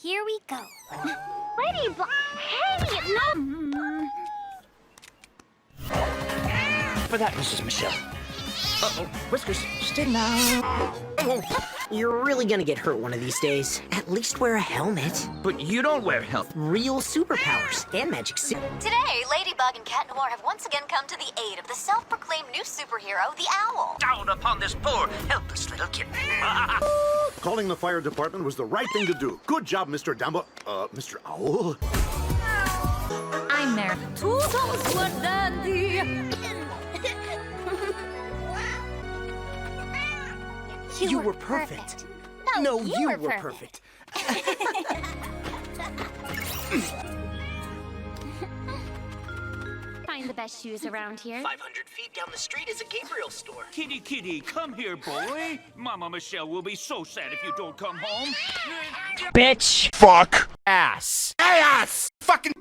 Here we go. Ladybug! Hey, no! For that, Mrs. Michelle. Uh-oh, Whiskers, stay now. You're really gonna get hurt one of these days. At least wear a helmet. But you don't wear helmet. Real superpowers and magic suit. Today, Ladybug and Cat Noir have once again come to the aid of the self-proclaimed new superhero, the Owl. Down upon this poor, helpless little kitten. Calling the fire department was the right thing to do. Good job, Mr. Dumbo. Mr. Owl. I'm there. Toodles were dandy. You were perfect. No, you were perfect. Find the best shoes around here. 500 feet down the street is a Gabriel store. Kitty, come here, boy. Mama Michelle will be so sad if you don't come home. Bitch. Fuck. Ass. Ass. Fucking.